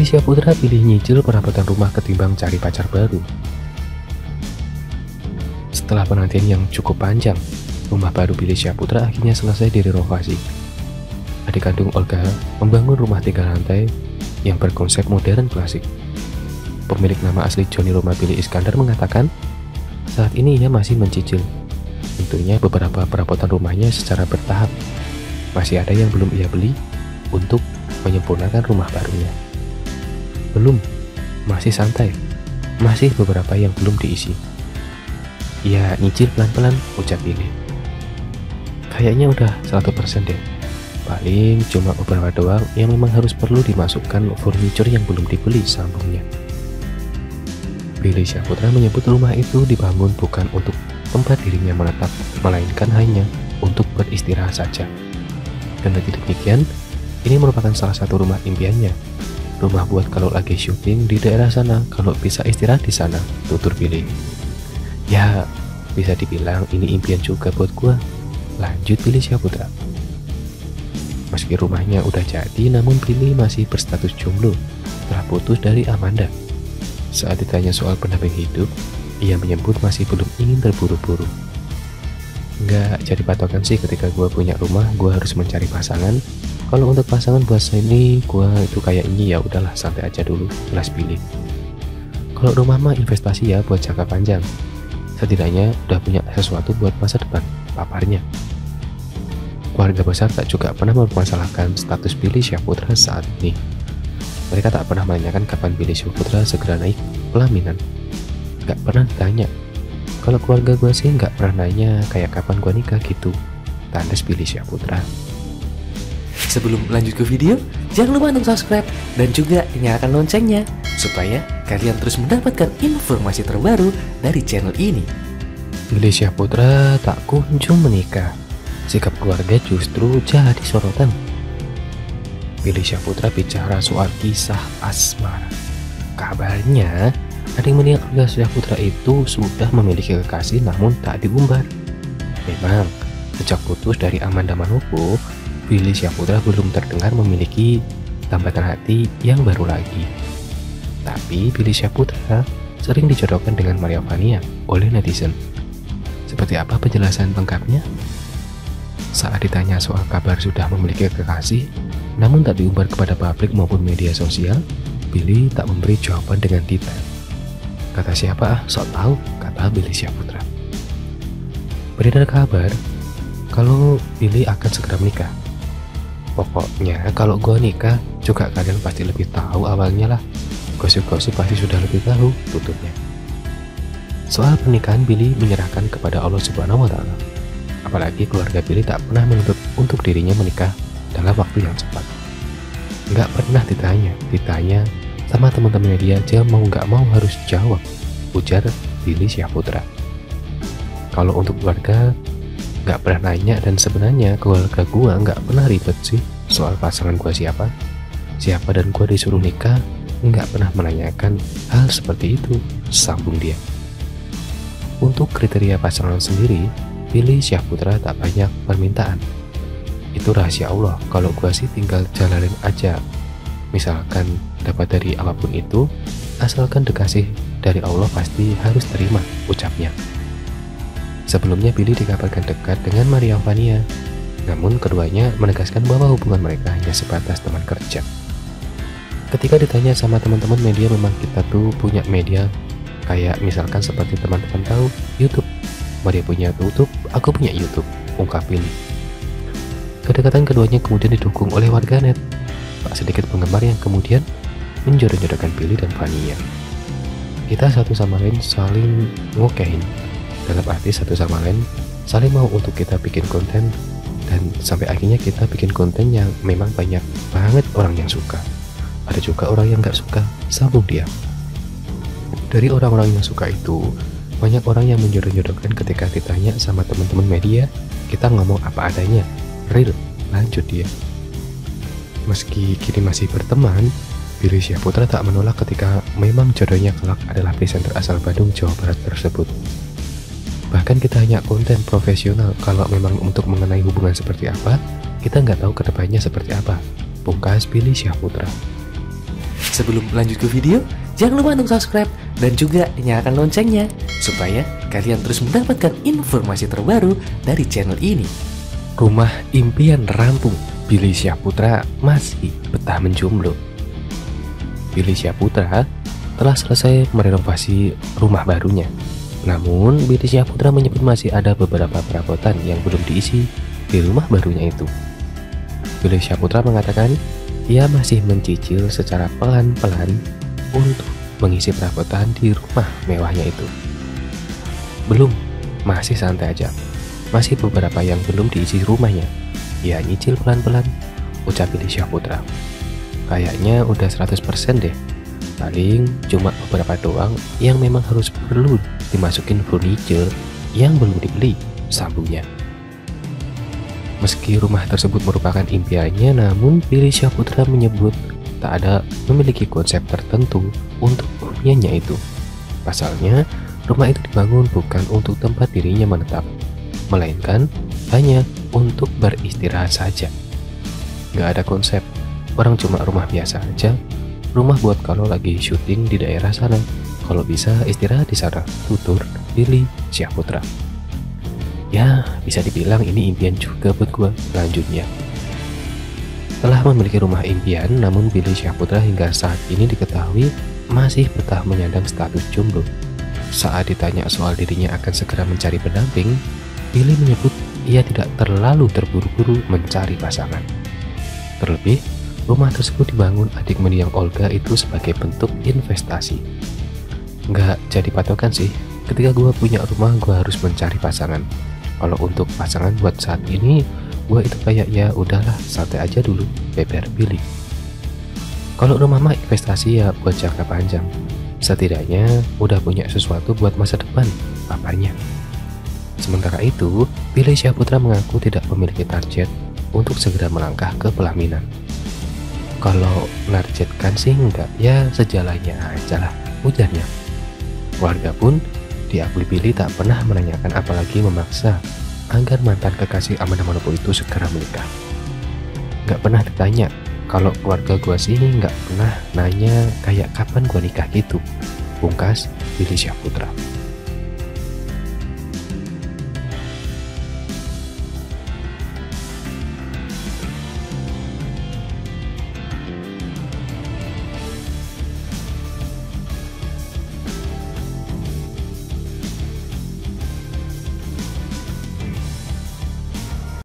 Billy Syahputra pilih nyicil perabotan rumah ketimbang cari pacar baru. Setelah penantian yang cukup panjang, rumah baru Billy Syahputra akhirnya selesai direnovasi. Adik kandung Olga membangun rumah 3 lantai yang berkonsep modern klasik. Pemilik nama asli Johnny Roma Billy Iskandar mengatakan, saat ini ia masih mencicil. Tentunya beberapa perabotan rumahnya secara bertahap. Masih ada yang belum ia beli untuk menyempurnakan rumah barunya. Belum, masih santai. Masih beberapa yang belum diisi. Ya nyicil pelan-pelan, ucap Billy. Kayaknya udah 100% deh. Paling cuma beberapa doang yang memang harus perlu dimasukkan furniture yang belum dibeli, sambungnya. Billy Syahputra menyebut rumah itu dibangun bukan untuk tempat dirinya menetap, melainkan hanya untuk beristirahat saja. Dan demikian, ini merupakan salah satu rumah impiannya. Rumah buat kalau lagi syuting di daerah sana, kalau bisa istirahat di sana, tutur Billy. Ya, bisa dibilang ini impian juga buat gua, lanjut Billy Syahputra. Meski rumahnya udah jadi, namun Billy masih berstatus jomblo, telah putus dari Amanda. Saat ditanya soal pendamping hidup, ia menyebut masih belum ingin terburu-buru. Nggak jadi patokan sih ketika gua punya rumah, gua harus mencari pasangan. Kalau untuk pasangan buat ini, gua itu kayaknya ya udahlah santai aja dulu, jelas Billy. Kalau rumah mah investasi ya buat jangka panjang. Setidaknya udah punya sesuatu buat masa depan, paparnya. Keluarga besar tak juga pernah mempermasalahkan status Billy Syahputra saat ini. Mereka tak pernah menanyakan kapan Billy Syahputra segera naik pelaminan. Gak pernah ditanya. Kalau keluarga gue sih gak pernah nanya kayak kapan gue nikah gitu, tandas Billy Syahputra. Sebelum lanjut ke video, jangan lupa untuk subscribe dan juga nyalakan loncengnya supaya kalian terus mendapatkan informasi terbaru dari channel ini. Billy Syahputra tak kunjung menikah. Sikap keluarga justru jadi sorotan. Billy Syahputra bicara soal kisah asmara. Kabarnya, adik mendiang keluarga Syahputra itu sudah memiliki kekasih namun tak diumbar. Memang, sejak putus dari Amanda Manopo, Billy Syahputra belum terdengar memiliki tambatan hati yang baru lagi. Tapi Billy Syahputra sering dijodohkan dengan Maria Vania oleh netizen. Seperti apa penjelasan lengkapnya? Saat ditanya soal kabar sudah memiliki kekasih, namun tak diumbar kepada publik maupun media sosial, Billy tak memberi jawaban dengan detail. Kata siapa sok tahu, kata Billy Syahputra. Beredar kabar kalau Billy akan segera menikah. Pokoknya kalau gue nikah juga kalian pasti lebih tahu awalnya lah. Gosip-gosip pasti sudah lebih tahu, tutupnya. Soal pernikahan Billy menyerahkan kepada Allah Subhanahu wa Ta'ala. Apalagi keluarga Billy tak pernah menuntut untuk dirinya menikah dalam waktu yang cepat. Nggak pernah ditanya sama teman-temannya dia aja mau nggak mau harus jawab, ujar Billy Syahputra. Kalau untuk keluarga nggak pernah nanya, dan sebenarnya keluarga gua nggak pernah ribet sih soal pasangan gua siapa dan gua disuruh nikah, nggak pernah menanyakan hal seperti itu, sambung dia. Untuk kriteria pasangan sendiri, Billy Syahputra tak banyak permintaan. Itu rahasia Allah, kalau gua sih tinggal jalanin aja. Misalkan dapat dari apapun itu, asalkan dikasih dari Allah pasti harus terima, ucapnya. Sebelumnya Billy dikabarkan dekat dengan Maria Vania, namun keduanya menegaskan bahwa hubungan mereka hanya sebatas teman kerja. Ketika ditanya sama teman-teman media, memang kita tuh punya media, kayak misalkan seperti teman-teman tahu YouTube. Maria punya YouTube, aku punya YouTube, ungkap Billy. Kedekatan keduanya kemudian didukung oleh warganet, tak sedikit penggemar yang kemudian menjodoh-jodohkan Billy dan Vania. Kita satu sama lain saling ngokehin, dalam arti satu sama lain saling mau untuk kita bikin konten, dan sampai akhirnya kita bikin konten yang memang banyak banget orang yang suka. Ada juga orang yang gak suka, sambung dia. Dari orang-orang yang suka itu, banyak orang yang menjodoh-jodohkan ketika ditanya sama teman-teman media, kita ngomong apa adanya, real, lanjut dia. Meski kini masih berteman, Billy Syahputra tak menolak ketika memang jodohnya kelak adalah presenter asal Bandung, Jawa Barat tersebut. Bahkan kita hanya konten profesional, kalau memang untuk mengenai hubungan seperti apa, kita nggak tahu kedepannya seperti apa, pungkas Billy Syahputra. Sebelum lanjut ke video, jangan lupa untuk subscribe dan juga nyalakan loncengnya supaya kalian terus mendapatkan informasi terbaru dari channel ini. Rumah impian rampung, Billy Syahputra masih betah menjomblo. Billy Syahputra telah selesai merenovasi rumah barunya. Namun, Billy Syahputra menyebut masih ada beberapa perabotan yang belum diisi di rumah barunya itu. Billy Syahputra mengatakan ia masih mencicil secara pelan-pelan untuk mengisi perabotan di rumah mewahnya itu. Belum, masih santai aja. Masih beberapa yang belum diisi rumahnya. Ya nyicil pelan-pelan, ucap Billy Syahputra. Kayaknya udah 100% deh. Paling cuma beberapa doang yang memang harus perlu dimasukin furniture yang belum dibeli, sambungnya. Meski rumah tersebut merupakan impiannya, namun Billy Syahputra menyebut tak ada memiliki konsep tertentu untuk huniannya itu. Pasalnya, rumah itu dibangun bukan untuk tempat dirinya menetap, melainkan hanya untuk beristirahat saja. Gak ada konsep, orang cuma rumah biasa aja, rumah buat kalau lagi syuting di daerah sana, kalau bisa istirahat di sana, tutur Billy Syahputra. Ya, bisa dibilang ini impian juga buat gua. Lanjutnya, telah memiliki rumah impian, namun Billy Syahputra hingga saat ini diketahui masih betah menyandang status jomblo. Saat ditanya soal dirinya akan segera mencari pendamping, Billy menyebut ia tidak terlalu terburu-buru mencari pasangan. Terlebih, rumah tersebut dibangun adik mendiang Olga itu sebagai bentuk investasi. Nggak jadi patokan sih, ketika gua punya rumah gua harus mencari pasangan. Kalau untuk pasangan buat saat ini, gua itu kayak ya udahlah santai aja dulu, beber Billy. Kalau rumah mah investasi ya buat jangka panjang. Setidaknya udah punya sesuatu buat masa depan, paparnya. Sementara itu, Billy Syahputra mengaku tidak memiliki target untuk segera melangkah ke pelaminan. Kalau narjetkan sih enggak, ya sejalannya aja lah, ujarnya. Warga pun diakui Billy tak pernah menanyakan apalagi memaksa agar mantan kekasih Amanda Manopo itu segera menikah. Gak pernah ditanya, kalau keluarga gua sih gak pernah nanya kayak kapan gua nikah gitu, pungkas Billy Syahputra.